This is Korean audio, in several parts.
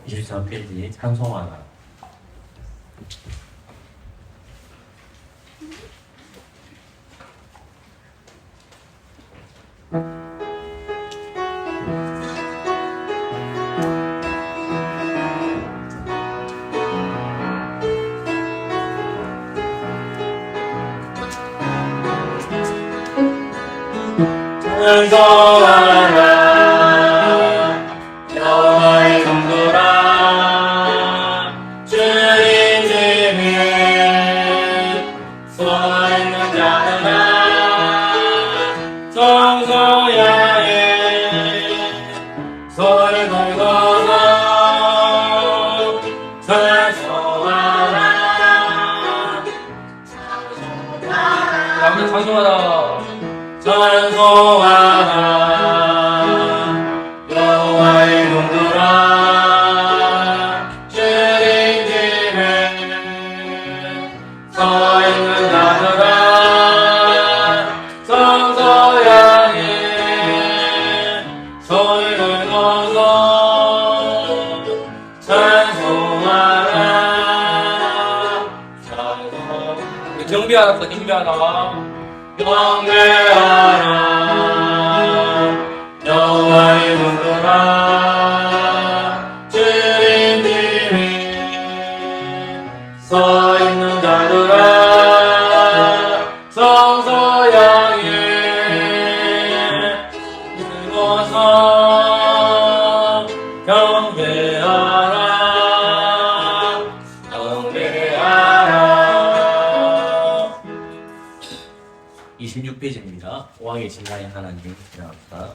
24페이지 찬송하나. 찬송하나 여호와의 성도라 주님 집에 서 있는 자들아 성소야에 손을 들고서 찬송하라 한번 찬송하라 찬송하라 여호와의 종들아 주님 집에 서 있는 자들아 성소야에 손을 들고서 찬송하라 경배하라 경배하라 여호와의 종들아 주님 집에 서 있는 자들아 성소야에 들고서 경배하라 26페이지입니다. 왕의 진가의 하나님 지나갑니다.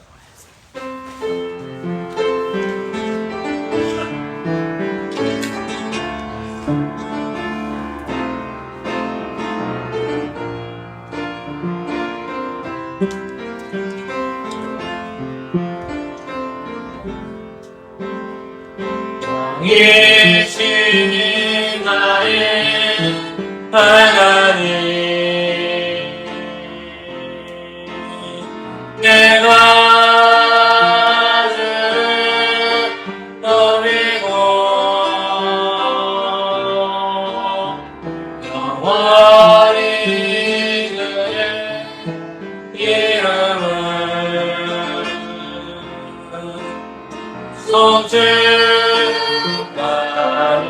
왕의 신이 나의 하나님 내가 주를 섬기고 영원히 주의 이름을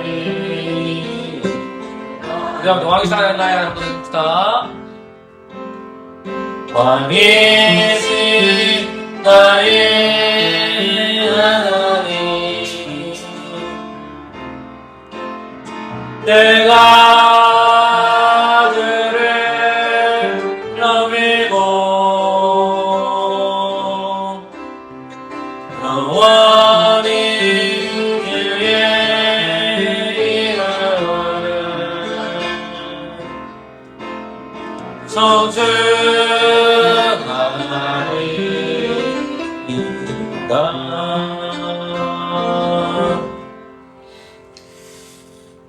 송축하리. 그 다음 왕이 사랑하는 나의 하나님 부탁. 왕이 나의 하나님 내가 주를 섬기고 영원히 주의 이름을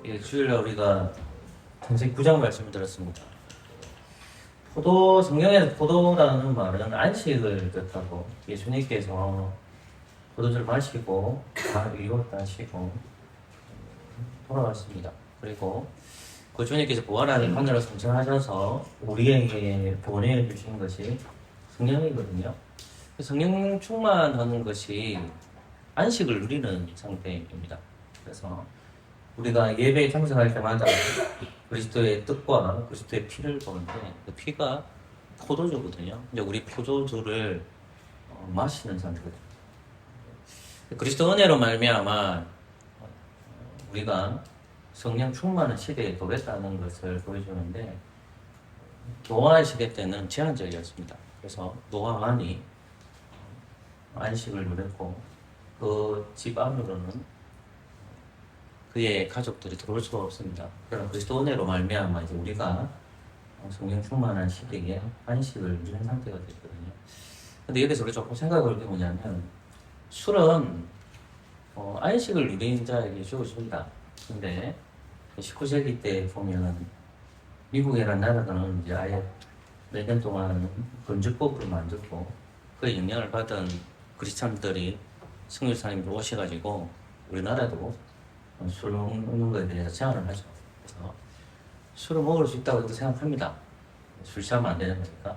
예, 주일날 우리가 창세기 9장 말씀을 들었습니다. 성경에서 포도라는 말은 안식을 뜻하고 예수님께서 포도주를 마시고 다 이뤘다 하시고 돌아왔습니다. 그리고 그 주님께서 부활하는 하늘을 성천하셔서 우리에게 보내주신 것이 성령이거든요. 성령 충만하는 것이 안식을 누리는 상태입니다. 그래서 우리가 예배에 참석할 때마다 그리스도의 뜻과 그리스도의 피를 보는데 그 피가 포도주거든요. 이제 우리 포도주를 마시는 상태거든요. 그리스도 은혜로 말미암아 우리가 성령 충만한 시대에 도랬다는 것을 보여주는데 노아 시대 때는 제한적이었습니다. 그래서 노아만이 안식을 누렸고 그 집 안으로는 그의 가족들이 들어올 수가 없습니다. 그러나 그리스도 은혜로 말미암아 이제 우리가 성령 충만한 시대에 안식을 누린 상태가 됐거든요. 근데 여기서 우리 조금 생각해 볼 게 뭐냐면 술은 안식을 누린 자에게 주어집니다. 근데 19세기 때 보면 미국이라는 나라는 이제 아예 몇 년 동안 건축법으로 만들고 그 영향을 받은 크리스찬들이 성교사님들 오셔가지고 우리나라도 술 먹는 것에 대해서 제한을 하죠. 그래서 술을 먹을 수 있다고 생각합니다. 술 취하면 안 되는 거니까.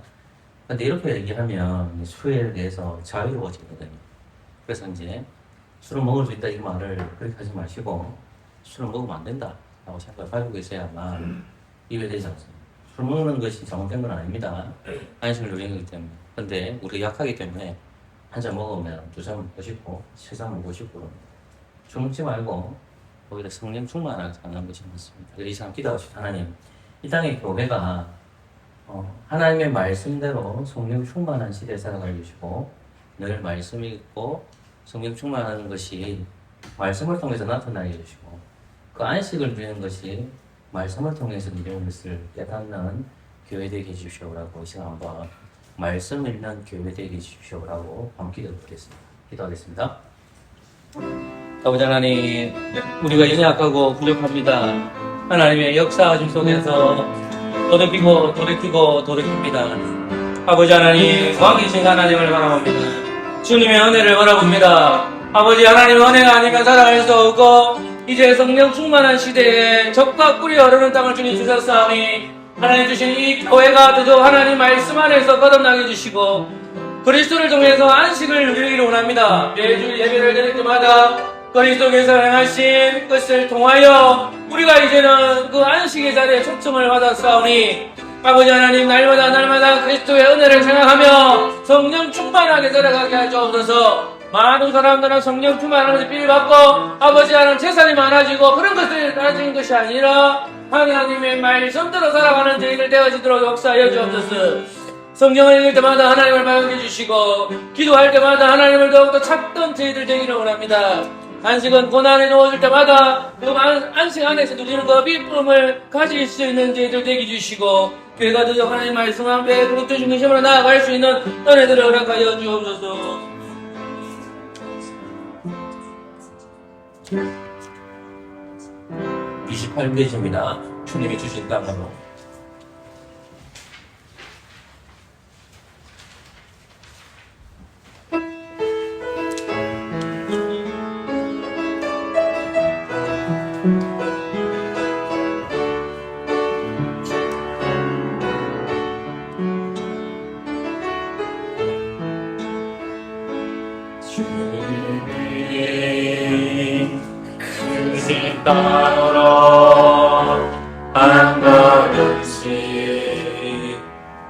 근데 이렇게 얘기하면 술에 대해서 자유로워지거든요. 그래서 이제 술을 먹을 수 있다 이 말을 그렇게 하지 마시고 술을 먹으면 안 된다 라고 생각을 가지고 계셔야만 이해되지 않습니다. 술 먹는 것이 잘못된 건 아닙니다. 안식을 누리는 거기 때문에. 근데 우리가 약하기 때문에 한 잔 먹으면 두 잔 먹고 싶고 세 잔 먹고 싶고 술 먹지 말고 오히려 성령 충만하게 사는 것이 맞습니다. 그래서 이 사람 기도하시죠. 하나님, 이 땅의 교회가 하나님의 말씀대로 성령 충만한 시대에 살아가게 해주시고 늘 말씀이 있고 성령 충만한 것이 말씀을 통해서 나타나게 해주시고 그 안식을 누리는 것이 말씀을 통해서 누리는 것을 깨닫는 교회 되게 해주시오라고 이 시간 한번 말씀 읽는 교회 되게 해주시오라고 한번 기도드리겠습니다. 기도하겠습니다. 아버지 하나님, 우리가 연약하고 부족합니다. 하나님의 역사하심 속에서 돌이킵니다. 아버지 하나님, 왕이신 하나님을 바라봅니다. 주님의 은혜를 바라봅니다. 아버지 하나님 은혜가 아니면 살아갈 수 없고 이제 성령 충만한 시대에 적과 꿀이 흐르는 땅을 주님 주셨사오니 하나님 주신 이 교회가 더더욱 하나님 말씀 안에서 거듭나게 해주시고 그리스도를 통해서 안식을 누리기를 원합니다. 매주 예배를 드릴 때마다 그리스도께서 행하신 것을 통하여 우리가 이제는 그 안식의 자리에 초청을 받았사오니 아버지 하나님 날마다 그리스도의 은혜를 생각하며 성령 충만하게 살아가게 하시옵소서. 많은 사람들은 성령 충만하면서 빌받고 아버지 하나님 재산이 많아지고 그런 것을 가진 것이 아니라 하나님의 말씀대로 살아가는 저희들 되어지도록 역사하여 주옵소서. 성경을 읽을 때마다 하나님을 발견해 주시고 기도할 때마다 하나님을 더욱더 찾던 저희들 되기를 원합니다. 안식은 고난에 놓아줄 때마다 그 안식 안에서 누리는 그 기쁨을 가질 수 있는 저희들 되게 주시고 교회가 더욱 하나님 말씀 앞에 그리스도 중심으로 나아갈 수 있는 은혜들을 허락하여 주옵소서. 28페이지입니다. 주님이 주신 땅으로. 땅으로 한 걸음씩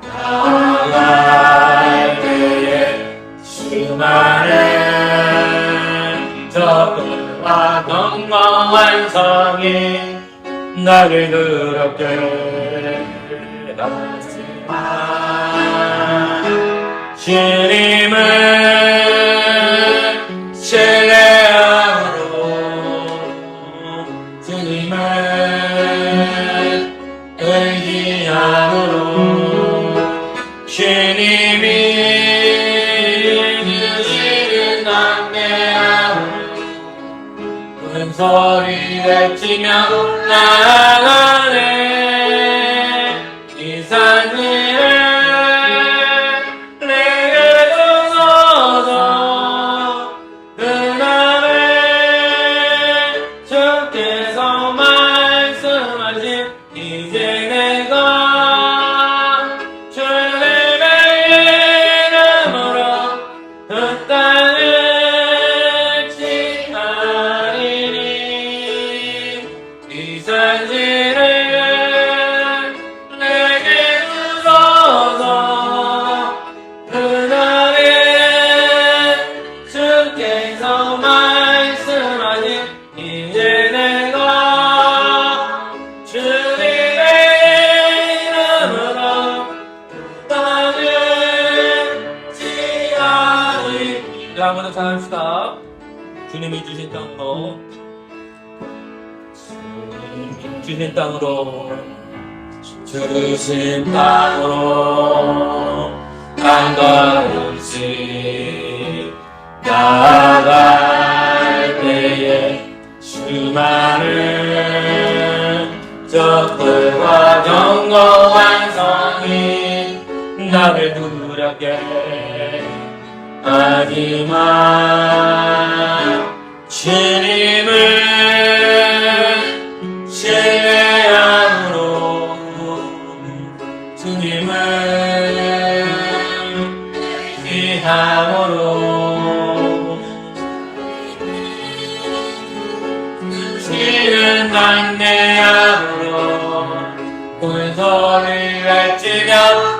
나아갈 때에 수많은 적과 건강한 성이 나를 두렵게 하지만 주님은 신뢰함으로 주님은 의지함으로 주님이 주시는 남매함으로 큰 소리 외치며 나아가네 이 산지를 내게 주소서 그 남에 주께서 말씀하신 이제 내가 주님의 이름으로 그 땅을 지나리니 이 산지를 내게 주소서 그 날에 주께서 말씀하신 이제 내가 주님의 이름으로 땅을 지나리니. 자, 한번 더 찬양합시다. 주님이 주신 땅으로 주신 땅으로 한 걸음씩 나아갈 때에 수많은 적들과 견고한 성이 나를 두렵게 하지만 주님을 신뢰함으로 주님을 귀함으로 주는 담대함으로 큰 소리를 외치며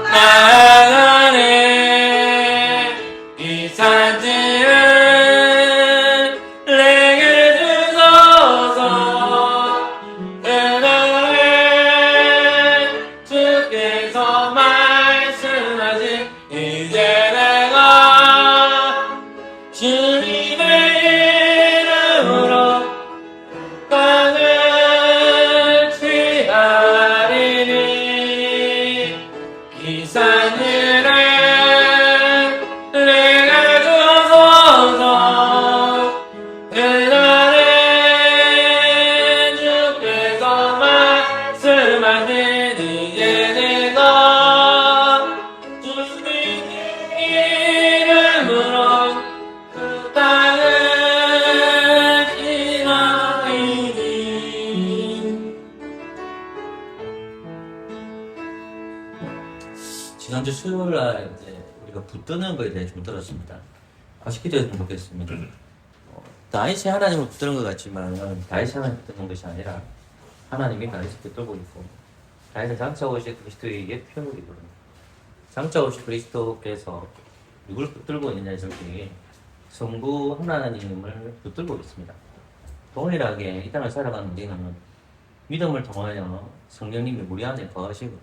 나아가네. 이 산지를 내게 주소서. 그날에 주께서 말씀하신 이제 내가 주님의 이름으로 땅을 취하리니. 이 산지를 내게 주소서. 그날에 주께서 말씀하신 이제 내가 주님의 이름으로 그 땅을 지나이니. 지난주 수요일 날 이제 우리가 붙드는 거에 대해 좀 들었습니다. 같이 기도했으면 좋겠습니다. 다윗이 하나님을 붙드는 것 같지만 다윗이 하나님을 붙드는 것이 아니라 하나님이 다윗을 붙들고 있고, 다윗은 장차 오실 그리스도의 옛 표물이거든요. 장차 오실 그리스도께서 누굴 붙들고 있느냐에 저기 성부 하나님을 붙들고 있습니다. 동일하게 이 땅을 살아가는 우리는 믿음을 통하여 성령님이 우리 안에 거하시고,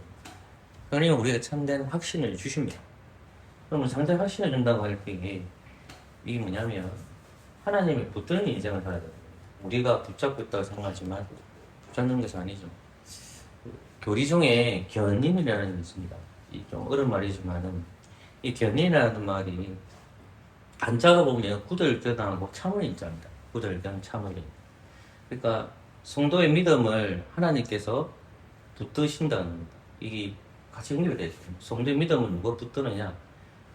성령님은 우리에게 참된 확신을 주십니다. 그러면 참된 확신을 준다고 할 때 이게 뭐냐면 하나님이 붙드는 인생을 살아야 돼요. 우리가 붙잡고 있다고 생각하지만 붙잡는 것이 아니죠. 교리 중에 견인이라는 게 있습니다. 좀 어려운 말이지만은 이 견인이라는 말이 한자가 보면 구들견하고 참을 인자입니다. 구들견, 참을. 그러니까 성도의 믿음을 하나님께서 붙드신다는 겁니다. 이게 같이 연결되어 있습니다. 성도의 믿음을 누가 붙드느냐?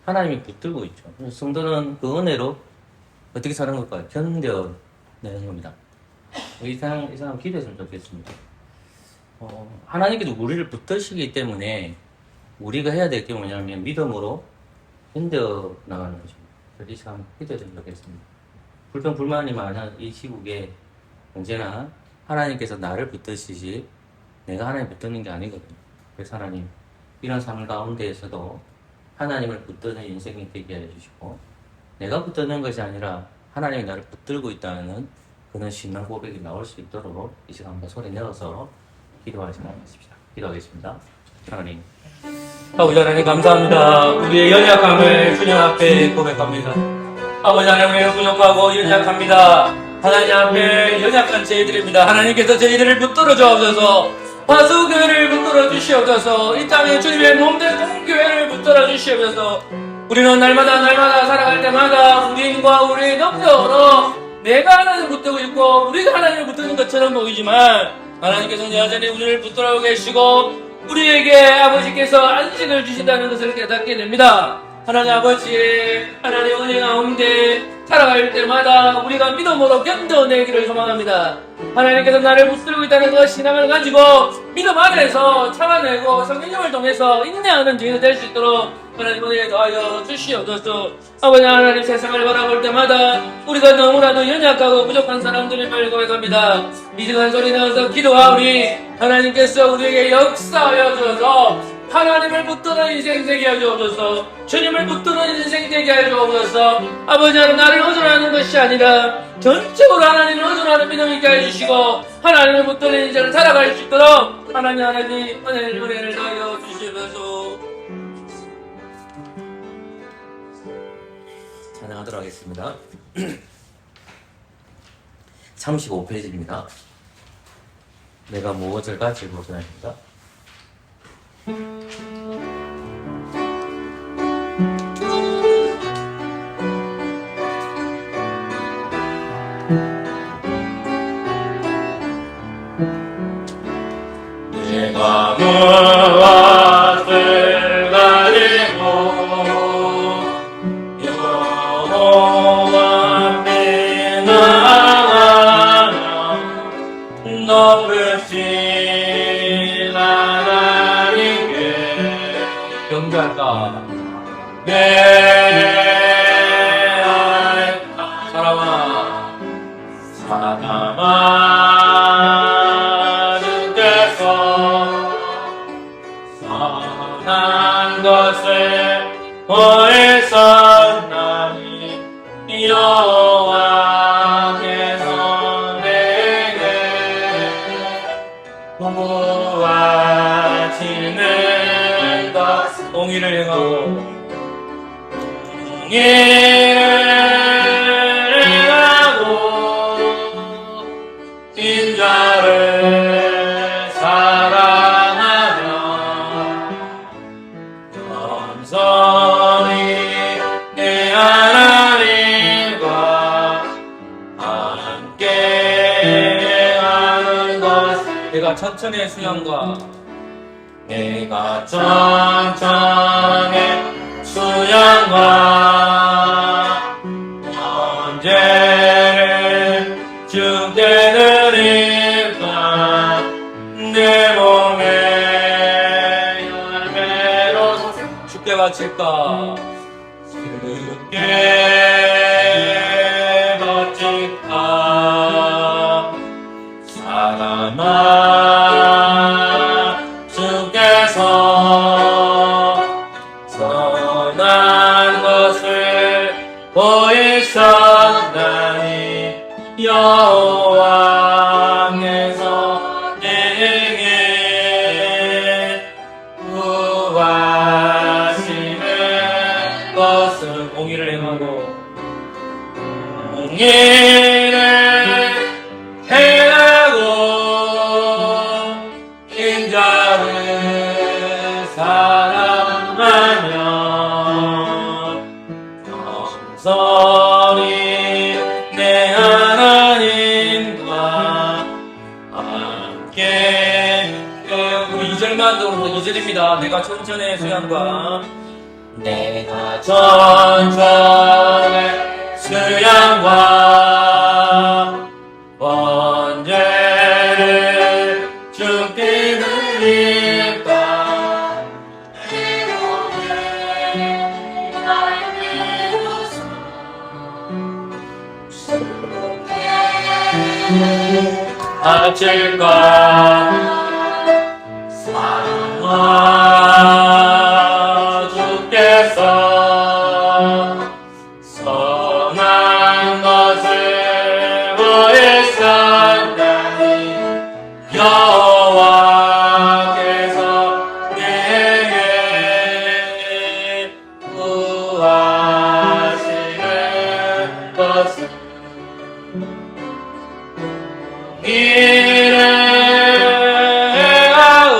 하나님이 붙들고 있죠. 그래서 성도는 그 은혜로 어떻게 사는 걸까요? 견뎌내는 겁니다. 이 사람 기도했으면 좋겠습니다. 하나님께서 우리를 붙드시기 때문에 우리가 해야 될 게 뭐냐면 믿음으로 견뎌 나가는 것입니다. 그래서 이 사람 기도했으면 좋겠습니다. 불평, 불만이 많은 이 시국에 언제나 하나님께서 나를 붙드시지 내가 하나님 붙드는 게 아니거든요. 그래서 하나님 이런 삶 가운데에서도 하나님을 붙드는 인생이 되게 해주시고, 내가 붙드는 것이 아니라 하나님이 나를 붙들고 있다는 그런 신앙 고백이 나올 수 있도록 이 시간 한번 소리 내어서 기도하지 않겠습니다. 기도하겠습니다. 하나님, 아버지 하나님 감사합니다. 우리의 연약함을 주님 앞에 고백합니다. 아버지 하나님 부족하고 연약합니다. 하나님 앞에 연약한 저희들입니다. 하나님께서 저희들을 붙들어 주옵소서. 화수교회를 붙들어 주시옵소서. 이 땅에 주님의 몸된 공교회를 붙들어 주시옵소서. 우리는 날마다 살아갈 때마다 우리인과 우리의 능력으로 내가 하나님을 붙들고 있고 우리가 하나님을 붙드는 것처럼 보이지만 하나님께서는 여전히 우리를 붙들어 계시고 우리에게 아버지께서 안식을 주신다는 것을 깨닫게 됩니다. 하나님 아버지, 하나님 은혜 가운데 살아갈 때마다 우리가 믿음으로 견뎌내기를 소망합니다. 하나님께서 나를 붙들고 있다는 그 신앙을 가지고 믿음 안에서 참아내고 성령님을 통해서 인내하는 저희가 될 수 있도록 하나님 은혜 더하여 주시옵소서. 아버지 하나님, 세상을 바라볼 때마다 우리가 너무나도 연약하고 부족한 사람들임을 고백합니다. 이 시간 소리 내어서 기도하오니 하나님께서 우리에게 역사하여 주셔서 하나님을 붙드는 인생 되게 하여 주옵소서. 주님을 붙드는 인생 되게 하여 주옵소서. 아버지 하나님, 나를 의존하는 것이 아니라 전적으로 하나님을 의존하는 믿음 있게 해주시고 하나님을 붙드는 인생을 살아갈 수 있도록 하나님 은혜를 더하여 주시옵소서. 찬양하도록 하겠습니다. 35페이지입니다. 내가 무엇을 가지고 전합니다. 내가 무엇을 가지고 여호와 앞에 나 할까? 내 사람아, 사람아, 주께서 선한 것을 보이셨나니 여호와께서 내게 구하시는 것 공의를 행하고 인자를 사랑하며 겸손히 내 하나님과 함께 하는 것 내가 천천히 수양과 내가 천천히 수양과 언제를 주께 드릴까 내 몸에 열매로 주께 바칠까 주께 바칠까 사람아 주께서 선한 것을 보이셨나니 여호와께서 내게 구하시는 것은 공의를 행하고 공의를 행하고 인자를 사랑하며 겸손히 내 하나님과 함께 2절만 더 2절입니다. 내가 천천히 수양과 내가 천천히 수양과 언제를 주께 드릴까 바칠까 사랑아 주께서 선한 것을 보이셨나니 여호와께서 내게 구하시는 것은 이를 행하고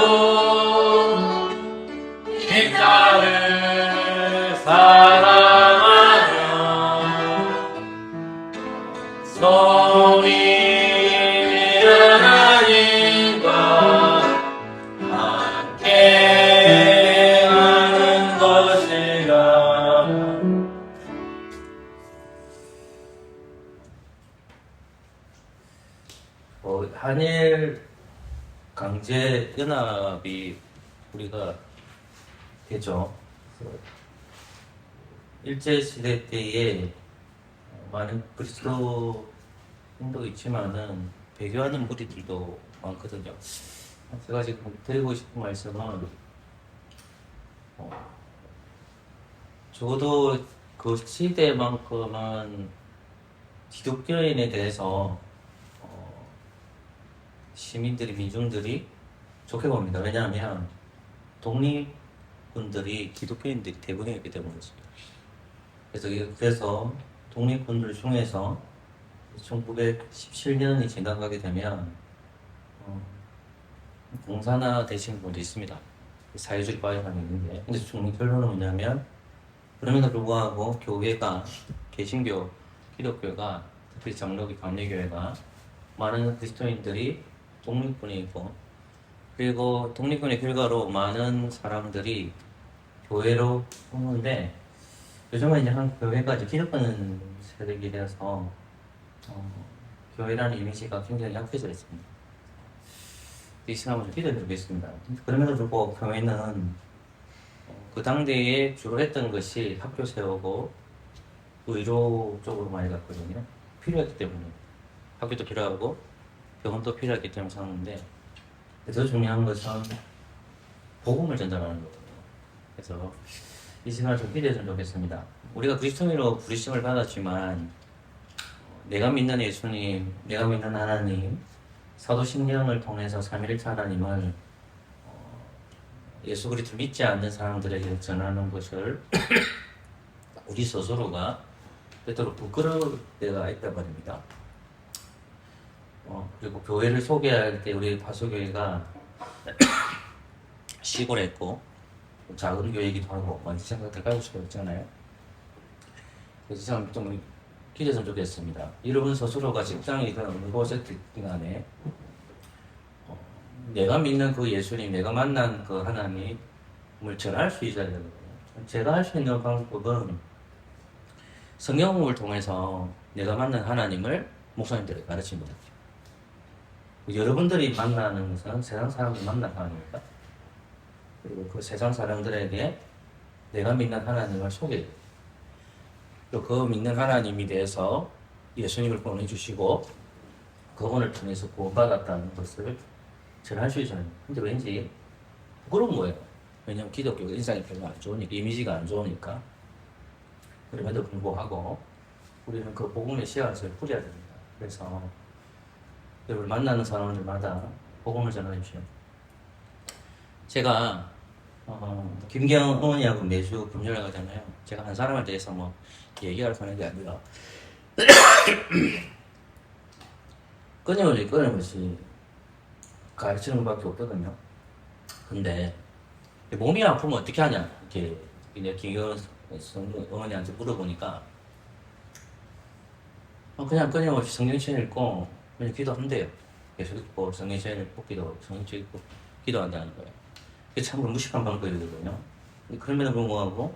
인자를 사랑하며 손이 하나님과 함께 하는 것이라. 한일 강제 연합이 우리가 되죠. 일제 시대 때에 많은 그리스도인도 있지만은 배교하는 무리들도 많거든요. 제가 지금 드리고 싶은 말씀은 적어도 그 시대만큼은 기독교인에 대해서 시민들이 민중들이 좋게 봅니다. 왜냐하면 독립군들이 기독교인들이 대부분이기 때문이죠. 그래서 독립군들 중에서 1917년이 지나가게 되면 공산화 되신 분도 있습니다. 사회주의 바이러스 있는데, 근데 결론은 뭐냐면 그럼에도 불구하고 교회가 개신교, 기독교가 특히 장로교, 감리교회가 많은 그리스도인들이 독립군이고, 그리고 독립군의 결과로 많은 사람들이 교회로 오는데, 요즘은 이제 한 교회가 이제 기독교는 세력이 되어서 교회라는 이미지가 굉장히 약해져 있습니다. 이 시간을 좀 기대해 드리겠습니다. 그럼에도 불구하고 교회는 그 당대에 주로 했던 것이 학교 세우고 의료 쪽으로 많이 갔거든요. 필요했기 때문에. 학교도 필요하고 병원도 필요했기 때문에 샀는데, 더 중요한 것은 복음을 전달하는 거거든요. 그래서 이 시간을 좀 기대했으면 좋겠습니다. 우리가 그리스도인으로 부르심을 받았지만 내가 믿는 예수님, 내가 믿는 하나님, 사도신경을 통해서 삼위일체 하나님을 예수 그리스도 믿지 않는 사람들에게 전하는 것을 우리 스스로가 때때로 부끄러울 때가 있단 말입니다. 그리고 교회를 소개할 때 우리 파수교회가 시골에 있고 작은 교회이기도 하고 많이 생각들 가질 수가 있잖아요. 그래서 참 좀 기대했으면 좋겠습니다. 여러분 스스로가 직장이든 어느 곳에든 간에 내가 믿는 그 예수님, 내가 만난 그 하나님을 전할 수 있어야 되거든요. 제가 할 수 있는 방법은 성경을 통해서 내가 만난 하나님을 목사님들에게 가르칩니다. 여러분들이 만나는 것은 세상 사람들 만난 하나님입니다. 그리고 그 세상 사람들에게 내가 믿는 하나님을 소개해요. 또 그 믿는 하나님에 대해서 예수님을 보내주시고 그분을 통해서 구원받았다는 것을 전할 수 있어요. 근데 왠지 부끄러운 거예요. 왜냐면 기독교가 인상이 별로 안 좋으니까, 이미지가 안 좋으니까. 그럼에도 불구하고 우리는 그 복음의 씨앗을 뿌려야 됩니다. 그래서 여러분 만나는 사람들마다 복음을 전하십시오. 제가 김경 어머니하고 매주 금요일에 가잖아요. 제가 한 사람에 대해서 뭐 얘기할 하는 게 아니라 끊임없이 가르치는 것밖에 없거든요. 근데 몸이 아프면 어떻게 하냐 이렇게 김경 어머니한테 물어보니까 그냥 끊임없이 성경책 읽고 그냥 기도한대요. 계속 읽고 성경책 읽고 성경책 읽고 기도한다는 거예요. 그게 참으로 무식한 방법이거든요. 그럼에도 불구하고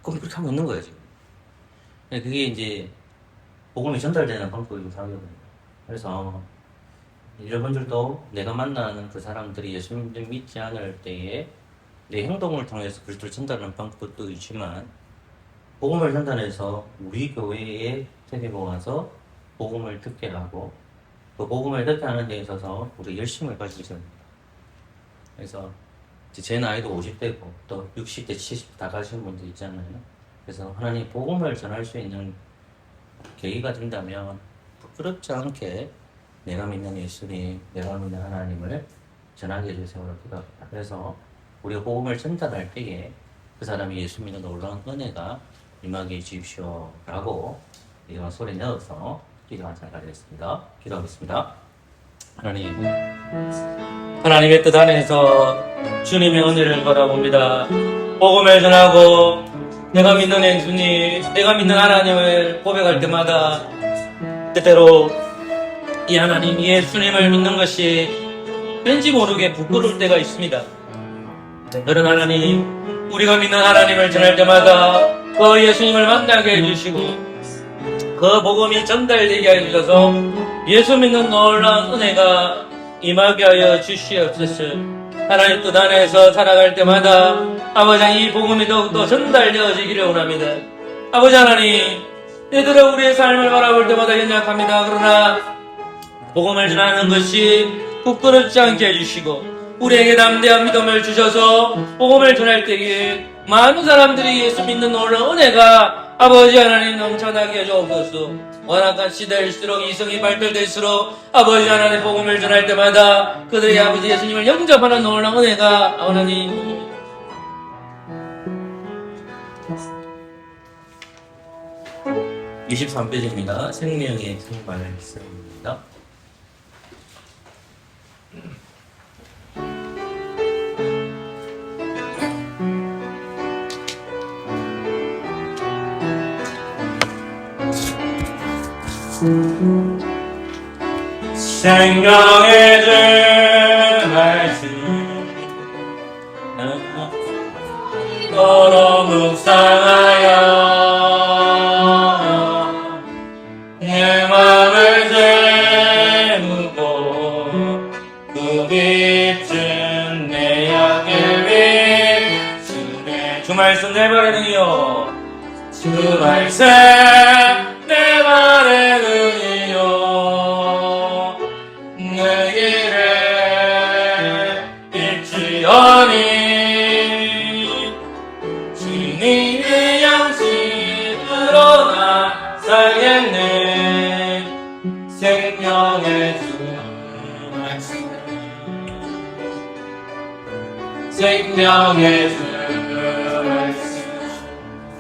그럼 그렇게 하고 있는 거예요 지금. 그게 이제 복음이 전달되는 방법이기도 하거든요. 그래서 여러분들도 내가 만나는 그 사람들이 예수님을 믿지 않을 때에 내 행동을 통해서 그리스도를 전달하는 방법도 있지만 복음을 전달해서 우리 교회에 데리고 와서 복음을 듣게 하고 그 복음을 듣게 하는 데 있어서 우리 열심을 가지고 있어야 됩니다. 그래서 제 나이도 50대고 또 60대, 70대 다 가신 분들 있잖아요. 그래서 하나님 복음을 전할 수 있는 계기가 된다면 부끄럽지 않게 내가 믿는 예수님, 내가 믿는 하나님을 전하게 해주세요. 그래서 우리가 복음을 전달할 때에 그 사람이 예수 믿는 놀라운 은혜가 임하게 해주십시오 라고 이런 소리 내어서 기도하도록 하겠습니다. 기도하겠습니다. 하나님의 뜻 안에서 주님의 은혜를 바라봅니다. 복음을 전하고 내가 믿는 예수님, 내가 믿는 하나님을 고백할 때마다 때때로 이 하나님, 예수님을 믿는 것이 왠지 모르게 부끄러울 때가 있습니다. 그런 하나님, 우리가 믿는 하나님을 전할 때마다 그 예수님을 만나게 해주시고 그 복음이 전달되게 해주셔서 예수 믿는 놀라운 은혜가 임하게 하여 주시옵소서. 하나님 뜻 안에서 살아갈 때마다 아버지 이 복음이 더욱더 전달되어지기를 원합니다. 아버지 하나님, 얘들아 우리의 삶을 바라볼 때마다 연약합니다. 그러나 복음을 전하는 것이 부끄럽지 않게 해주시고 우리에게 담대한 믿음을 주셔서 복음을 전할 때에 많은 사람들이 예수 믿는 놀라운 은혜가 아버지 하나님 넘쳐나게 해주옵소서. 완악한 시대일수록 이성이 발달될수록 아버지 하나님 복음을 전할 때마다 그들의 아버지 예수님을 영접하는 놀라운 은혜가 하나님 23페이지입니다. 생명의 말씀입니다. 생명의 주 말씀 서로 묵상하여 내 맘을 재우고 그 빛은 내 양의 빛 주의 주 말씀 내 발에 등이요 주 말씀 내 발에 등이요 내 길에 일지어니 주님의 양식으로 나 살겠네 생명의 주 말씀 생명의 주 말씀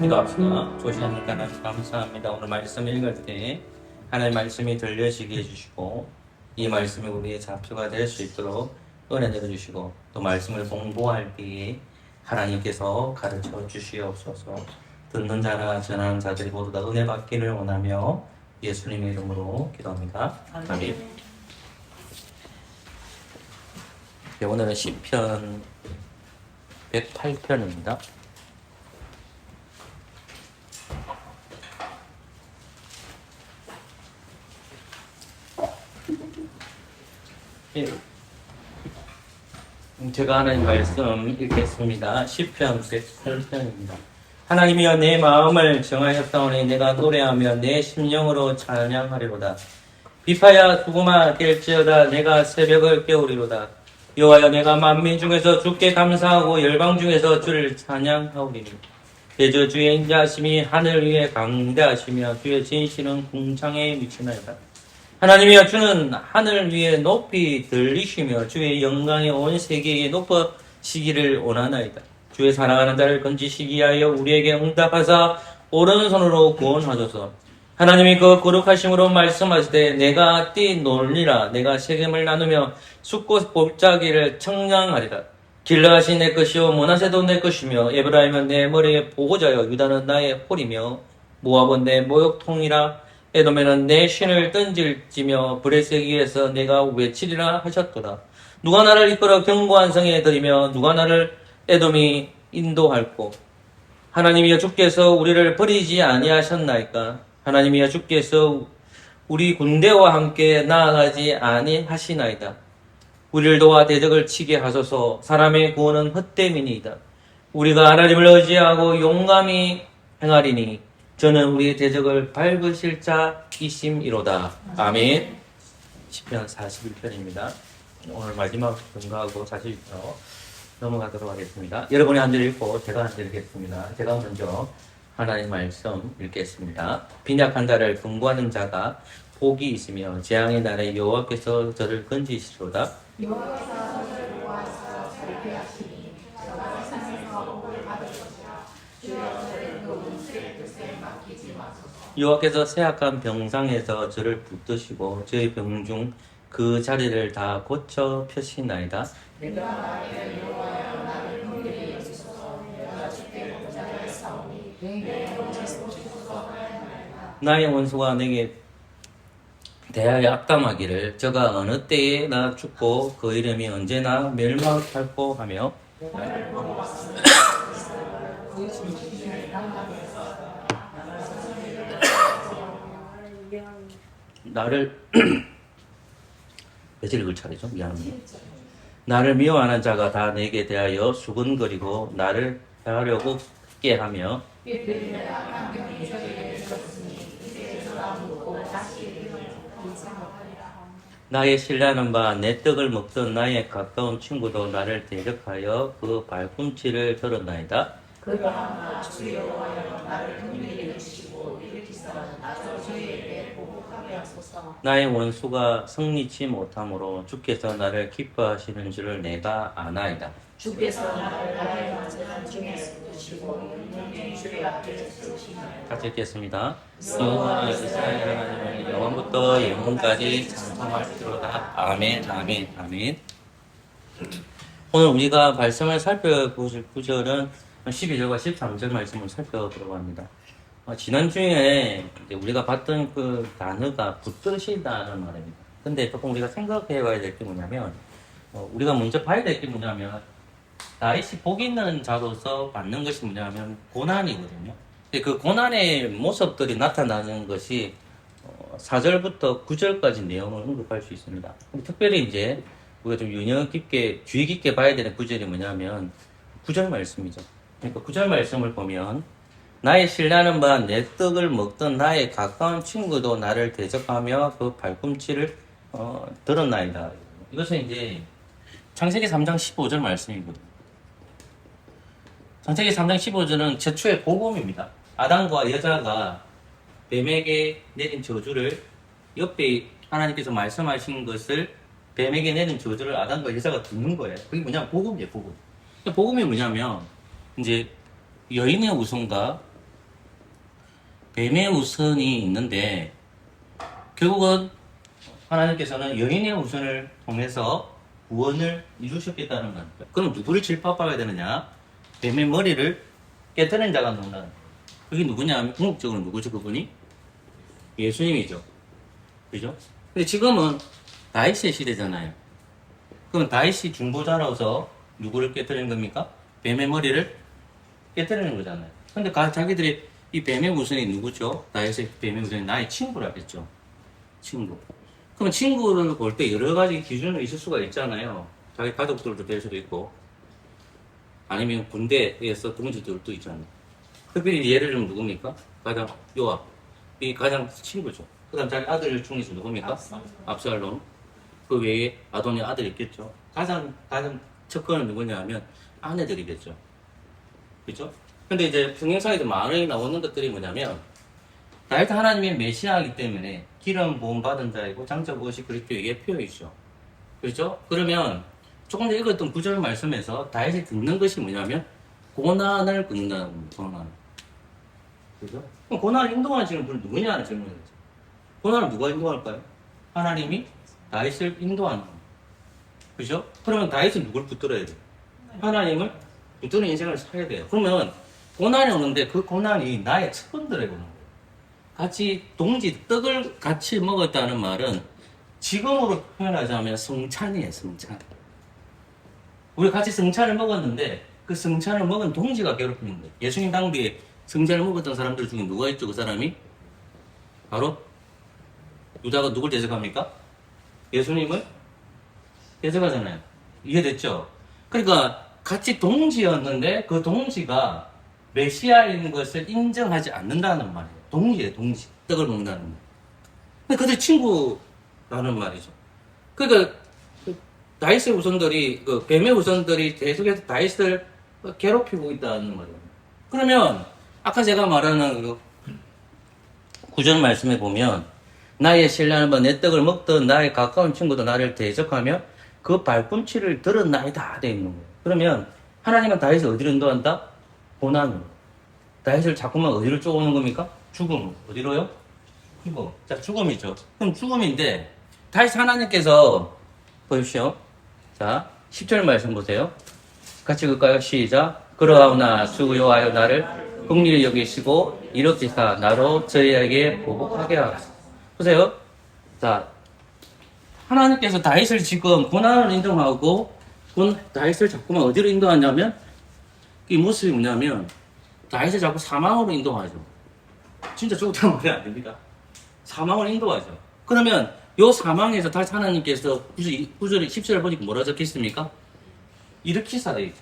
기도합시다. 조시하니까 감사합니다. 오늘 말씀 읽을 때 하나님의 말씀이 들려지게 해주시고 이 말씀이 우리의 좌표가 될 수 있도록 은혜 내려주시고 또 말씀을 공부할 때에 하나님께서 가르쳐 주시옵소서. 듣는 자나 전하는 자들이 모두 다 은혜 받기를 원하며 예수님의 이름으로 기도합니다. 아멘. 네, 오늘은 시편 108편입니다. 예. 제가 하는 말씀 읽겠습니다. 시편 108편입니다. 하나님이여 내 마음을 정하였사오니 내가 노래하며 내 심령으로 찬양하리로다. 비파야 수구마 깰지어다 내가 새벽을 깨우리로다. 여호와여 내가 만민 중에서 주께 감사하고 열방 중에서 주를 찬양하오리니 대저 주의 인자하심이 하늘 위에 강대하시며 주의 진실은 궁창에 미치나이다. 하나님이여 주는 하늘 위에 높이 들리시며 주의 영광이 온 세계에 높아지기를 원하나이다. 주의 사랑하는 자를 건지시기 위하여 우리에게 응답하사 오른손으로 구원하소서. 하나님이 그 거룩하심으로 말씀하시되 내가 뛰놀리라 내가 세겜을 나누며 숫꽃 볼짜기를 청량하리라. 길라앗이 내 것이요 므낫세도 내 것이며 에브라임은 내 머리의 보호자여 유다는 나의 홀이며 모압은 내 모욕통이라. 에돔에는 내 신을 던질지며 브레색 위에서 내가 외치리라 하셨도다. 누가 나를 이끌어 견고한 성에 들이며 누가 나를 에돔이 인도할꼬. 하나님이여 주께서 우리를 버리지 아니하셨나이까. 하나님이여 주께서 우리 군대와 함께 나아가지 아니하시나이다. 우리를 도와 대적을 치게 하소서. 사람의 구원은 헛됨이니이다. 우리가 하나님을 의지하고 용감히 행하리니 저는 우리의 대적을 밟으실 자이심이로다. 아멘. 시편 41편입니다. 오늘 마지막 증거하고 41편 넘어가도록 하겠습니다. 여러분이 한 절 읽고 제가 한 절 읽겠습니다. 제가 먼저 하나님 말씀 읽겠습니다. 빈약한 자를 근구하는 자가 복이 있으며 재앙의 날에 여호와께서 저를 건지시로다. 여호와께서 저를 구하사 저를 피하시니 저가 세상에서 복을 받을 것이라. 주여 저를 그 운수의 뜻에 맡기지 마소서. 여호와께서 쇠약한 병상에서 저를 붙드시고 저의 병중 그 자리를 다 고쳐 펴시나이다. 내가 말하되 여호와여 나를 긍휼히 여기소서. 내가 주께 복자를 사오니 내 영혼을 보시소서 하였나이다. 나의 원수가 내게 대하여 악담하기를 저가 어느 때에 나 죽고 그 이름이 언제나 멸망할꼬 하며 나를 며칠 읽을 차례죠? 미안합니다. 나를 미워하는 자가 다 내게 대하여 수근거리고 나를 해하려고 깨하며 나의 신뢰하는 바 내 떡을 먹던 나의 가까운 친구도 나를 대적하여 그 발꿈치를 들었나이다. 그러나 주 여호와여 나를 긍휼히 여기시고 일으키사 나서 저희에게 보복하게 하소서. 나의 원수가 승리치 못하므로 주께서 나를 기뻐하시는 줄을 내가 아나이다. 주께서 나를 나의 완전한 중에서 두시고 영원히 주의 앞에 세우시나이다. 같이 읽겠습니다. 여호와 이스라엘 하나님을 영원부터 영원까지 찬송할지로다. 아멘, 아멘, 아멘. 오늘 우리가 말씀을 살펴보실 구절은 12절과 13절 말씀을 살펴보려고 합니다. 지난주에 이제 우리가 봤던 그 단어가 붙드시다는 말입니다. 근데 조금 우리가 생각해 봐야 될 게 뭐냐면, 우리가 먼저 봐야 될 게 뭐냐면, 다윗이 복 있는 자로서 받는 것이 뭐냐면 고난이거든요. 그 고난의 모습들이 나타나는 것이 4절부터 9절까지 내용을 언급할 수 있습니다. 특별히 이제 우리가 좀 유념 깊게, 주의 깊게 봐야 되는 구절이 뭐냐면 9절 말씀이죠. 그러니까 구절 말씀을 보면 나의 신뢰하는 바 내 떡을 먹던 나의 가까운 친구도 나를 대적하며 그 발꿈치를 들었나이다. 이것은 이제 창세기 3장 15절 말씀이거든요. 창세기 3장 15절은 최초의 복음입니다. 아담과 여자가 뱀에게 내린 저주를 옆에 하나님께서 말씀하신 것을 뱀에게 내린 저주를 아담과 여자가 듣는 거예요. 그게 뭐냐면 복음이에요, 복음. 복음이 뭐냐면 이제 여인의 우선과 뱀의 우선이 있는데 결국은 하나님께서는 여인의 우선을 통해서 구원을 이루셨겠다는 겁니다. 그럼 누구를 질법하게 되느냐? 뱀의 머리를 깨뜨린 자가 나온다는 거예요. 그게 누구냐 하면 궁극적으로 누구죠 그분이? 예수님이죠. 그죠? 근데 지금은 다윗의 시대잖아요. 그럼 다윗이 중보자로서 누구를 깨뜨리는 겁니까? 뱀의 머리를 깨뜨리는 거잖아요. 근데 자기들이 이 뱀의 우선이 누구죠? 다윗의 뱀의 우선이 나의 친구라겠죠. 친구. 그럼 친구를 볼 때 여러 가지 기준이 있을 수가 있잖아요. 자기 가족들도 될 수도 있고, 아니면 군대에서 동지들도 있잖아요. 특별히 예를 들면 누굽니까? 가장 요압. 이 가장 친구죠. 그 다음 자기 아들 중에서 누굽니까? 압살롬. 그 외에 아도니 아들이 있겠죠. 가장 첫건은 누구냐 하면 아내들이겠죠. 그죠? 근데 이제 성경상에도 많이 나오는 것들이 뭐냐면 다윗 하나님의 메시아이기 때문에 기름 부음 받은 자이고 장차 무엇이 그리스도의 예표이죠. 그렇죠? 그러면 조금 전에 읽었던 구절 말씀에서 다윗이 듣는 것이 뭐냐면 고난을 듣는다는 겁니다. 고난. 그죠? 그럼 고난을 인도하시는 분은 누구냐는 질문이죠. 고난을 누가 인도할까요? 하나님이 다윗을 인도하는 겁니다. 그죠? 그러면 다윗은 누굴 붙들어야 돼요? 하나님을 붙드는 인생을 살아야 돼요. 그러면 고난이 오는데 그 고난이 나의 측근들에게 오는 거예요. 같이 떡을 같이 먹었다는 말은 지금으로 표현하자면 성찬이에요, 성찬. 우리 같이 성찬을 먹었는데 그 성찬을 먹은 동지가 괴롭히는 거예요. 예수님 당대에 성찬을 먹었던 사람들 중에 누가 있죠, 그 사람이? 바로 유다가 누굴 대적합니까? 예수님을 대적하잖아요. 이해됐죠? 그러니까 같이 동지였는데 그 동지가 메시아인 것을 인정하지 않는다는 말이에요. 동지예요, 동지. 떡을 먹는다는 말. 근데 그들 친구라는 말이죠. 그러니까 다윗의 후손들이, 뱀의 후손들이 계속해서 다윗을 괴롭히고 있다는 말이에요. 그러면 아까 제가 말하는 그 구절 말씀에 보면 나의 신뢰하는 바 내 떡을 먹던 나의 가까운 친구도 나를 대적하며 그 발꿈치를 들었나이다 돼 있는 거예요. 그러면 하나님은 다윗을 어디로 인도한다? 고난으로. 다윗을 자꾸만 어디로 쪼오는 겁니까? 죽음. 어디로요? 죽음. 자, 죽음이죠. 그럼 죽음인데 다윗 하나님께서 보십시오. 자, 10절 말씀 보세요. 같이 읽을까요? 시작. 그러하오나 수고하여 나를 긍휼히 여기시고 이렇게사 나로 저희에게 보복하게 하소서. 보세요. 자, 하나님께서 다윗을 지금 고난을 인정하고 다윗을 자꾸만 어디로 인도하냐면 이 모습이 뭐냐면 다윗을 자꾸 사망으로 인도하죠. 진짜 죽었다는 말이 안 됩니다. 사망으로 인도하죠. 그러면 요 사망에서 다시 하나님께서 9절, 10절을 보니까 뭐라 적혀있습니까? 일으키사 돼 있죠.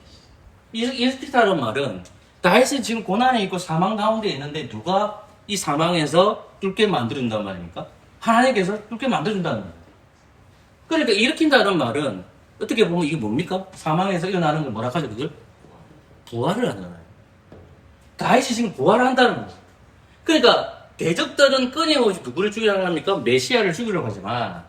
일으키사라는 말은 다윗은 지금 고난에 있고 사망 가운데 있는데 누가 이 사망에서 뚫게 만들어준단 말입니까? 하나님께서 뚫게 만들어준다는 거예요. 그러니까 일으킨다는 말은 어떻게 보면 이게 뭡니까? 사망에서 일어나는 걸 뭐라 하죠, 그걸? 부활을 하잖아요. 다윗이 지금 부활을 한다는 거예요. 그러니까 대적들은 끊임없이 누구를 죽이려고 합니까? 메시아를 죽이려고 하지만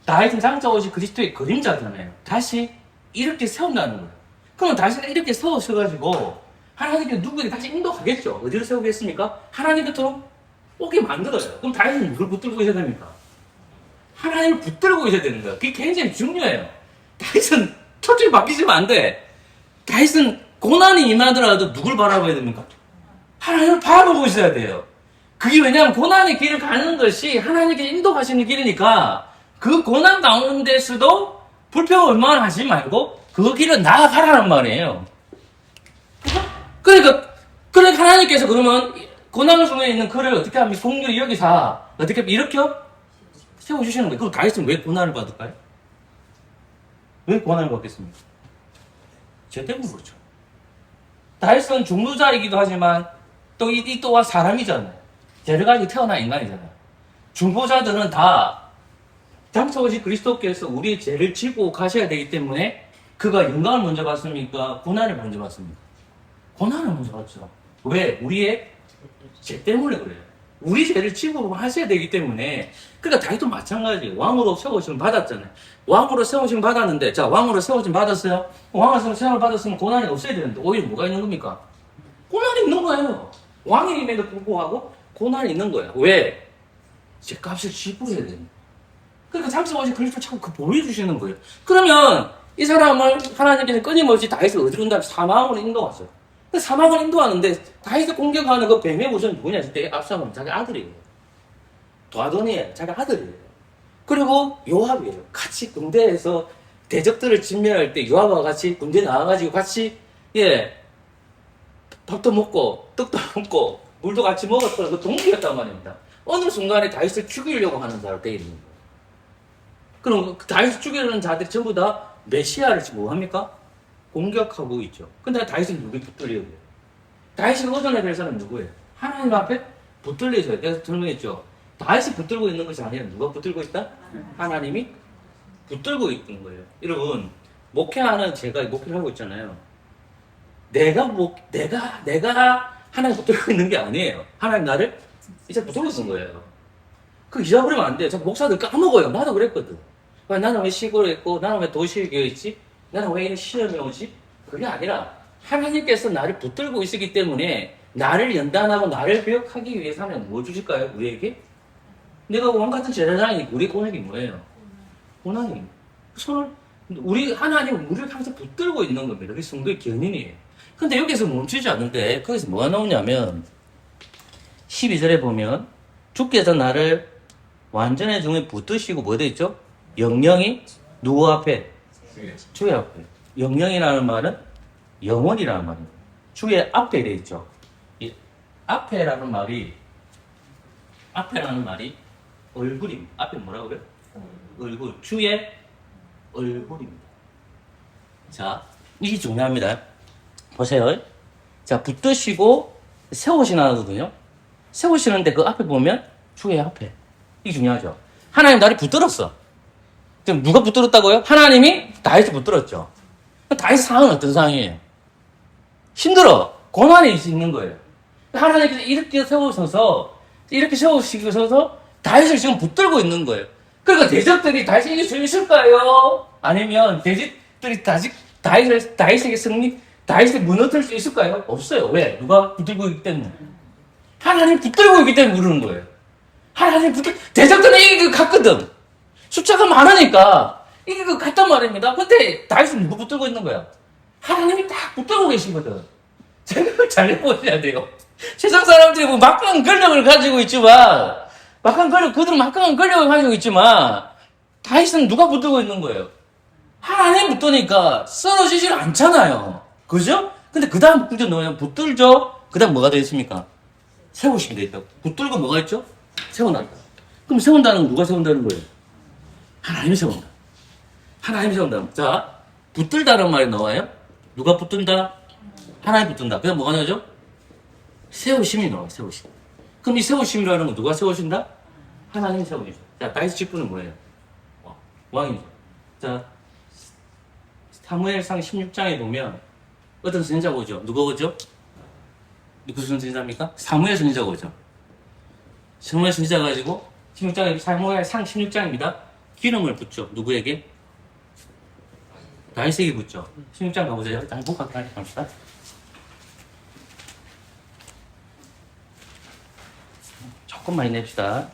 다윗은 장차 오실 그리스도의 그림자잖아요. 다시 이렇게 세운다는 거예요. 그럼 다시 이렇게 세워셔가지고 하나님께 누구에게 다시 인도하겠죠. 어디로 세우겠습니까? 하나님 곁으로 오게 만들어요. 그럼 다윗은 누굴 붙들고 있어야 됩니까? 하나님을 붙들고 있어야 되는 거예요. 그게 굉장히 중요해요. 다윗은 초점이 바뀌시면 안 돼. 다윗은 고난이 임하더라도 누굴 바라봐야 됩니까? 하나님을 바라보고 있어야 돼요. 그게 왜냐하면 고난의 길을 가는 것이 하나님께 인도하시는 길이니까 그 고난 가운데서도 불평을 얼마나 하지 말고 그 길을 나아가라는 말이에요. 그러니까 하나님께서 그러면 고난 중에 있는 그를 어떻게 하면 긍휼히 여기사 어떻게 이렇게 세워주시는 거예요. 그럼 다윗은 왜 고난을 받을까요? 왜 고난을 받겠습니까? 죄 때문에 그렇죠. 다윗은 중보자이기도 하지만 또 이 또한 사람이잖아요. 죄를 가지고 태어난 인간이잖아요. 중보자들은 다 장차 오신 그리스도께서 우리의 죄를 지고 가셔야 되기 때문에 그가 영광을 먼저 받습니까? 고난을 먼저 받습니까? 고난을 먼저 받죠. 왜? 우리의 죄 때문에 그래요. 우리 죄를 지고 하셔야 되기 때문에. 그러니까 다윗도 마찬가지예요. 왕으로 세우심을 받았잖아요. 왕으로 세우심을 받았는데, 자, 왕으로 세우심 받았어요? 왕으로 세우심을 받았으면 고난이 없어야 되는데, 오히려 뭐가 있는 겁니까? 고난이 있는 거예요. 왕임에도 불구하고 고난이 있는 거예요. 왜? 죄값을 지불해야 됩니다. 그러니까 장차 오신 그리스도 자꾸 그 보여주시는 거예요. 그러면 이 사람을 하나님께서 끊임없이 다윗을 어디로 인도하면 사망으로 인도왔어요. 사망을 인도하는데 다윗을 공격하는 그 뱀의 우선 누구냐 했을 때 압살롬 자기 아들이에요. 도아도니에요. 자기 아들이에요. 그리고 요압이에요. 같이 군대에서 대적들을 진멸할 때 요압과 같이 군대 나와가지고 같이 밥도 먹고 떡도 먹고 물도 같이 먹었던 그 동기였단 말입니다. 어느 순간에 다윗을 죽이려고 하는 자로 되어 있는 거예요. 그럼 다윗을 죽이려는 자들이 전부 다 메시아를 지금 뭐합니까? 공격하고 있죠. 근데 다윗은 누구에 붙들려야 돼요? 다윗이 의존해야 될 사람은 누구예요? 하나님 앞에 붙들려줘야 돼요. 내가 설명했죠. 다윗이 붙들고 있는 것이 아니라 누가 붙들고 있다? 하나님이 붙들고 있는 거예요. 여러분, 목회하는 제가 목회를 하고 있잖아요. 내가 하나님 붙들고 있는 게 아니에요. 하나님 나를 이제 붙들고 있는 거예요. 그 잊어버리면 안 돼요. 저 목사들 까먹어요. 나도 그랬거든. 나는 왜 시골에 있고, 나는 왜 도시에 있지? 나는 왜 이런 시험이 오지? 그게 아니라 하나님께서 나를 붙들고 있기 때문에 나를 연단하고 나를 배역하기 위해서 하면 뭐 주실까요? 우리에게? 내가 왕 같은 제사장이 우리 고난이 뭐예요? 고난이 손을 우리 하나님은 우리를 항상 붙들고 있는 겁니다. 그게 성도의 견인이에요. 근데 여기서 멈추지 않는데 거기서 뭐가 나오냐면 12절에 보면 주께서 나를 완전의 중에 붙드시고 뭐 되어 있죠? 영영이 누구 앞에? 주의 앞에. 영영이라는 말은 영원이라는 말입니다. 주의 앞에 되어 있죠. 이 앞에라는 말이 얼굴입니다. 앞에 뭐라고요? 얼굴. 주의 얼굴입니다. 자, 이게 중요합니다. 보세요. 자, 붙드시고 세우시나거든요. 세우시는데 그 앞에 보면 주의 앞에. 이게 중요하죠. 하나님 나를 붙들었어. 그럼 누가 붙들었다고요? 하나님이 다윗을 붙들었죠. 다윗 상황은 어떤 상황이에요? 힘들어. 고난이 있는 거예요. 하나님께서 이렇게 세우시셔서 다윗을 지금 붙들고 있는 거예요. 그러니까 대적들이 다윗을 이길 수 있을까요? 아니면 대적들이 다윗을 무너뜨릴 수 있을까요? 없어요. 왜? 누가 붙들고 있기 때문에. 하나님 붙들고 있기 때문에 그러는 거예요. 대적들은 이기고 갔거든. 숫자가 많으니까 이기고 갔단 말입니다. 근데 다윗은 누구 붙들고 있는 거야? 하나님이 딱 붙들고 계시거든. 생각을 잘 해보셔야 돼요. 세상 사람들이 뭐 막강한 권력을 가지고 있지만, 그들은 막강한 권력을 가지고 있지만, 다윗은 누가 붙들고 있는 거예요? 하나님 붙드니까 쓰러지질 않잖아요. 그죠? 근데 그 다음 구절 뭐예요? 붙들죠? 그 다음 뭐가 되어 있습니까? 세우시면 되어 있다고. 붙들고 뭐가 있죠? 세워난다. 그럼 세운다는 건 누가 세운다는 거예요? 하나님이 세운다. 하나님이 세운다. 자, 붙들다는 말이 나와요. 누가 붙든다? 하나님 붙든다. 그 다음 뭐가 나오죠? 세우심이 나와요. 세우심. 그럼 이 세우심이라는 건 누가 세우신다? 하나님이 세우시죠. 자, 다윗 직분은 뭐예요? 왕이죠. 자, 사무엘상 16장에 보면 어떤 선지자가 오죠? 누가 오죠? 무슨 선지자입니까? 사무엘 선지자가 오죠. 사무엘 선지자 가지고 16장에 사무엘상 16장입니다. 기름을 붓죠. 누구에게? 다윗에게 붓죠. 16장 가보세요. 일단 복학하게 갑시다. 조금만 냅시다.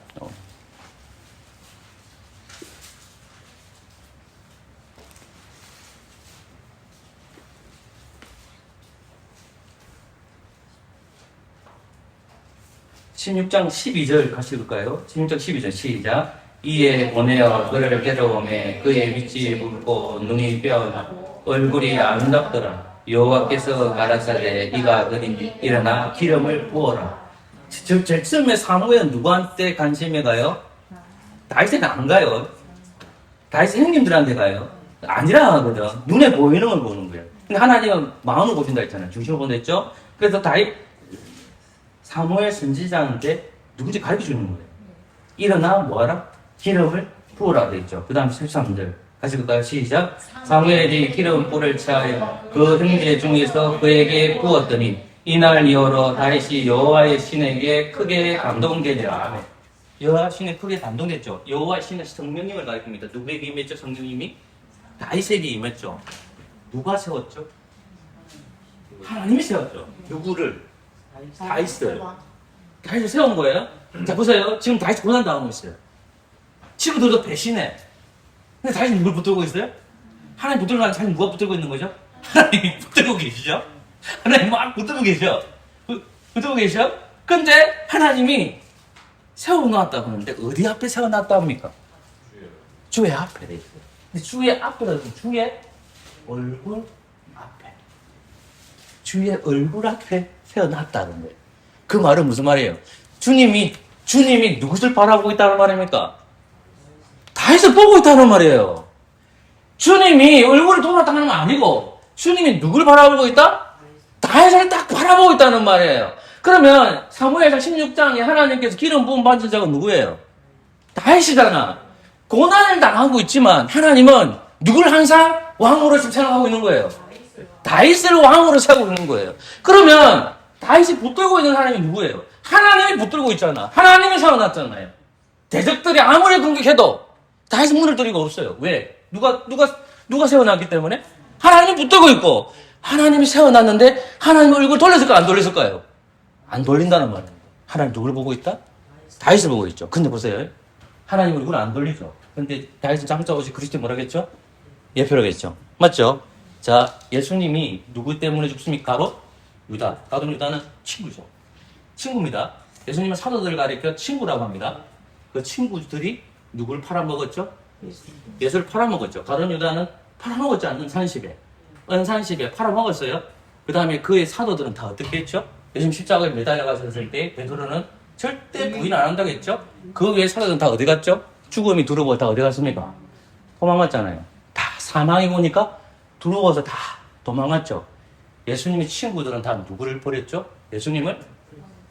16장 12절 같이 읽을까요? 16장 12절 시작. 이에 보내어 그를 괴로움에 그의 위치에 묻고 눈이 빼어나고 얼굴이 아름답더라. 여호와께서 가라사대 이가 그니 일어나 기름을 부어라. 제일 처음에 사무엘은 누구한테 관심이 가요? 다윗에게 안 가요. 다윗 형님들한테 가요. 아니라 하거든. 눈에 보이는 걸 보는 거예요. 근데 하나님은 마음을 보신다 했잖아요. 중심을 본다 했죠. 그래서 사무엘 선지자한테 누군지 가르쳐 주는 거예요. 일어나 뭐하라? 기름을 부으라 되어 그 다음 13절 같이 볼까요? 시작. 사무엘이 기름 불을 취하여 그 형제 중에서 그에게 부었더니 이날 이후로 다윗이 여호와의 신에게 크게 감동되니라. 아멘. 여호와 신에 크게 감동됐죠. 여호와 신은 성령님을 가리킵니다. 누구에게 임했죠? 성령님이 다윗에게 임했죠. 누가 세웠죠? 하나님이 세웠죠. 누구를? 다윗을. 다윗을 세운 거예요. 자 보세요. 지금 다윗 고난 당하고 있어요. 친구들도 배신해. 근데 다윗이 누굴 붙들고 있어요? 하나님 붙들고 가는 자신 누가 붙들고 있는 거죠? 하나님이 붙들고 계시죠? 하나님 막 붙들고 계셔. 붙들고 계셔? 근데 하나님이 세워놨다고 하는데 어디 앞에 세워놨다 합니까? 주의 앞에 돼 있어요. 근데 주의 앞이라도 주의 얼굴 앞에. 주의 얼굴 앞에 세워놨다는 거예요. 그 말은 무슨 말이에요? 주님이 누구를 바라보고 있다는 말입니까? 다윗을 보고 있다는 말이에요. 주님이 얼굴을 돌았다는 건 아니고 주님이 누굴 바라보고 있다? 다윗을 딱 바라보고 있다는 말이에요. 그러면 사무엘상 16장에 하나님께서 기름 부음 받은 자가 누구예요? 다윗이잖아. 고난을 당하고 있지만 하나님은 누굴 항상 왕으로 지금 생각하고 있는 거예요. 다윗을 왕으로 세우고 있는 거예요. 그러면 다윗이 붙들고 있는 사람이 누구예요? 하나님이 붙들고 있잖아. 하나님이 세워놨잖아요. 대적들이 아무리 공격해도 다윗은 문을 들이고 없어요. 왜? 누가 세워놨기 때문에? 하나님이 붙들고 있고 하나님이 세워놨는데 하나님 얼굴 돌렸을까요? 안 돌렸을까요? 안 돌린다는 말입니다. 하나님 누굴 보고 있다? 다윗을 보고 있죠. 근데 보세요. 하나님 얼굴 안 돌리죠. 근데 다윗은 장자 오직 그리스도 뭐라겠죠? 예표라겠죠. 맞죠? 자, 예수님이 누구 때문에 죽습니까? 바로 유다. 가룟 유다는 친구죠. 친구입니다. 예수님은 사도들을 가리켜 친구라고 합니다. 그 친구들이 누굴 팔아먹었죠? 예수를 팔아먹었죠. 가룟 유다는 팔아먹었지 않는 산십에. 은산십에 팔아먹었어요. 그 다음에 그의 사도들은 다 어떻게 했죠? 예수님 십자가에 매달려 가셨을 때 베드로는 절대 부인 안 한다고 했죠? 그 외에 사도들은 다 어디 갔죠? 죽음이 두려워 다 어디 갔습니까? 도망갔잖아요. 다 사망이 오니까 두려워서 다 도망갔죠. 예수님의 친구들은 다 누구를 버렸죠? 예수님을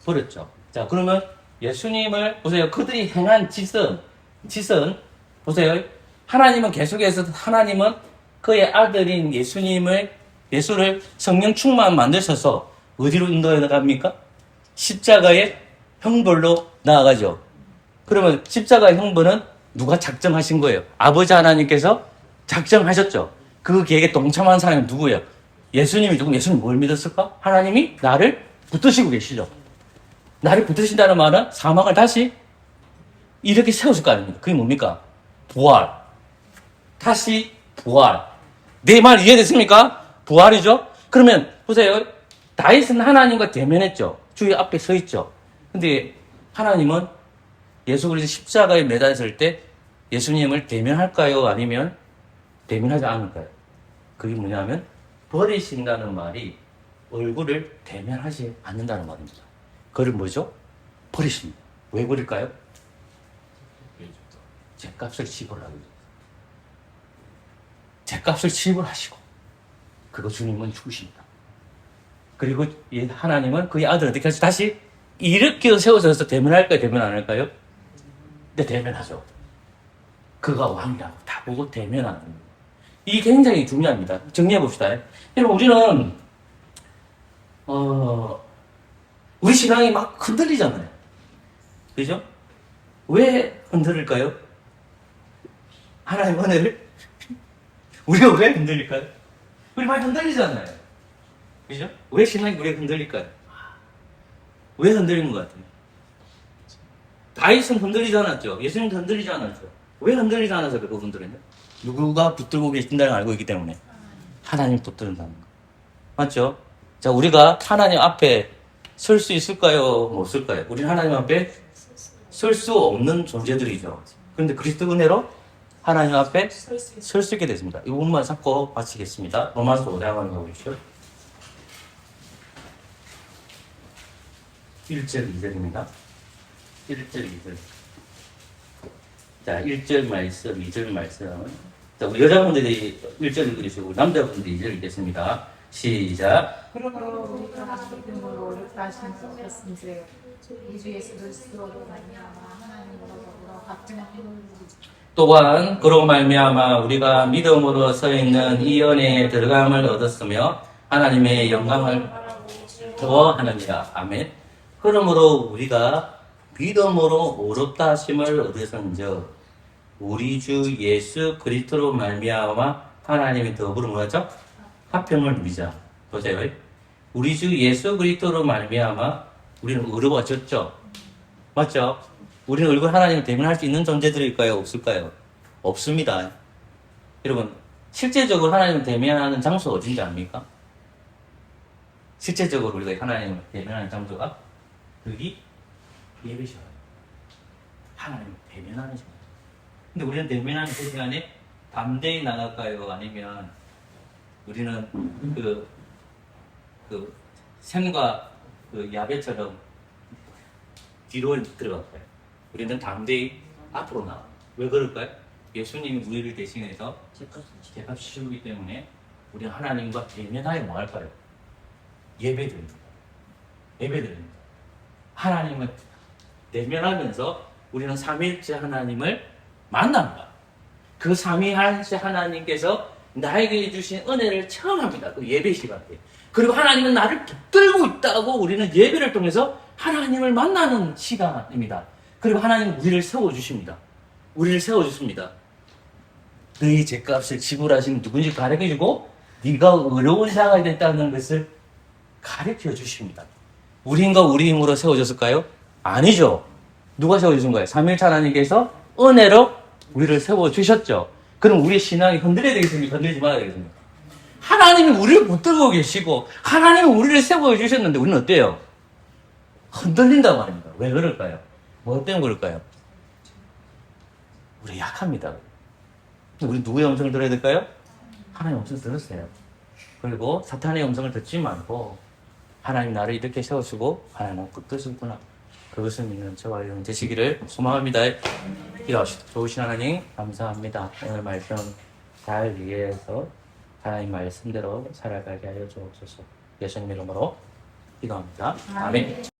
버렸죠. 자, 그러면 예수님을 보세요. 그들이 행한 짓은 보세요. 하나님은 계속해서 하나님은 그의 아들인 예수를 성령 충만 만드셔서 어디로 인도해 나갑니까? 십자가의 형벌로 나아가죠. 그러면 십자가의 형벌은 누가 작정하신 거예요? 아버지 하나님께서 작정하셨죠. 그 계획에 동참한 사람이 누구예요? 예수님이 누구? 예수님 뭘 믿었을까? 하나님이 나를 붙드시고 계시죠. 나를 붙드신다는 말은 사망을 다시 이렇게 세웠을 거 아닙니까? 그게 뭡니까? 부활. 다시 부활. 내 말 이해됐습니까? 부활이죠? 그러면 보세요. 다윗은 하나님과 대면했죠. 주의 앞에 서 있죠. 근데 하나님은 예수 그리스도 십자가에 매달렸을 때 예수님을 대면할까요? 아니면 대면하지 않을까요? 그게 뭐냐면 버리신다는 말이 얼굴을 대면하지 않는다는 말입니다. 그걸 뭐죠? 버리십니다. 왜 버릴까요? 죗값을 지불하고 죗값을 지불하시고 그거 주님은 죽으십니다. 그리고 하나님은 그의 아들을 어떻게 하시 다시 일으켜 세워서 대면할까요? 대면 안 할까요? 네, 대면하죠. 그가 왕이라고 다 보고 대면하는 겁니다. 이게 굉장히 중요합니다. 정리해 봅시다. 여러분, 우리는 우리 신앙이 막 흔들리잖아요. 그죠? 왜 흔들릴까요? 하나님 은혜를 우리가 왜 흔들릴까요? 우리 많이 흔들리잖아요. 그죠? 왜 신앙이 우리가 흔들릴까요? 왜 흔들리는 것 같아요? 다윗은 흔들리지 않았죠. 예수님도 흔들리지 않았죠. 왜 흔들리지 않아서 그거 흔들렸냐? 누구가 붙들고 계신다는 걸 알고 있기 때문에 하나님 붙드는다는 거. 맞죠? 자, 우리가 하나님 앞에 설 수 있을까요? 못 쓸까요? 우리는 하나님 앞에 설 수 없는 존재들이죠. 그런데 그리스도 은혜로 하나님 앞에 설 수 있게 됐습니다. 이 부분만 잡고 마치겠습니다. 로마서 5장을 보십시오. 1절, 2절입니다. 1절, 2절. 자, 1절 말씀, 2절 말씀. 자, 우리 여자분들이 1절 읽으시고 남자분들이 2절 읽겠습니다. 시작. 그러므로 우리가 믿음으로 어렵다 하신 것인지 우주 예수 그리스도로 말미암아 하나님으로 더불어 같은 힘을 또한 그로 말미암아 우리가 믿음으로 서 있는 이 은혜에 들어감을 얻었으며 하나님의 영광을 더하느니라. 아멘. 그러므로 우리가 믿음으로 어렵다 하심을 얻으선즉 우리 주 예수 그리스도로 말미암아 하나님이 더불어 뭐죠? 화평을 누리자. 보세요. 우리 주 예수 그리스도로 말미암아 우리는 어려워졌죠. 맞죠? 우리는 얼굴 하나님을 대면할 수 있는 존재들일까요? 없을까요? 없습니다. 여러분, 실제적으로 하나님을 대면하는 장소 어딘지 압니까? 실제적으로 우리가 하나님을 대면하는 장소가 여기 예배시간이에요. 하나님을 대면하는 시간. 근데 우리는 대면하는 그 시간에 담대히 나갈까요? 아니면 우리는 샘과 야베처럼 뒤로 들어갈까요? 우리는 담대히 앞으로 나가. 왜 그럴까요? 예수님이 우리를 대신해서 죄값 치르기 때문에 우리는 하나님과 대면하여 뭐 할까요? 예배드립니다. 예배드립니다. 하나님을 대면하면서 우리는 삼위일체 하나님을 만납니다. 그 삼위일체 하나님께서 나에게 주신 은혜를 체험합니다. 그 예배 시간 때. 그리고 하나님은 나를 붙들고 있다고 우리는 예배를 통해서 하나님을 만나는 시간입니다. 그리고 하나님은 우리를 세워주십니다. 우리를 세워주십니다. 너희 죄값을 지불하신 누군지 가르쳐주고 네가 어려운 자가 됐다는 것을 가르쳐 주십니다. 우리인가 우리 힘으로 세워졌을까요? 아니죠. 누가 세워주신 거예요? 삼위일체 하나님께서 은혜로 우리를 세워주셨죠. 그럼 우리의 신앙이 흔들려야 되겠습니까? 흔들리지 말아야 되겠습니까? 하나님이 우리를 붙들고 계시고 하나님이 우리를 세워주셨는데 우리는 어때요? 흔들린단 말입니다. 왜 그럴까요? 뭐 때문에 그럴까요? 우리 약합니다. 우리 누구의 음성을 들어야 될까요? 하나님의 음성을 들었어요. 그리고 사탄의 음성을 듣지 말고 하나님 나를 이렇게 세워주고 하나님은 붙드시구나. 그것을 믿는 저와 여러분 되시기를 소망합니다. 기도합시다. 좋으신 하나님 감사합니다. 오늘 말씀 잘 이해해서 하나님 말씀대로 살아가게 하여 주옵소서. 예수님 이름으로 기도합니다. 아멘.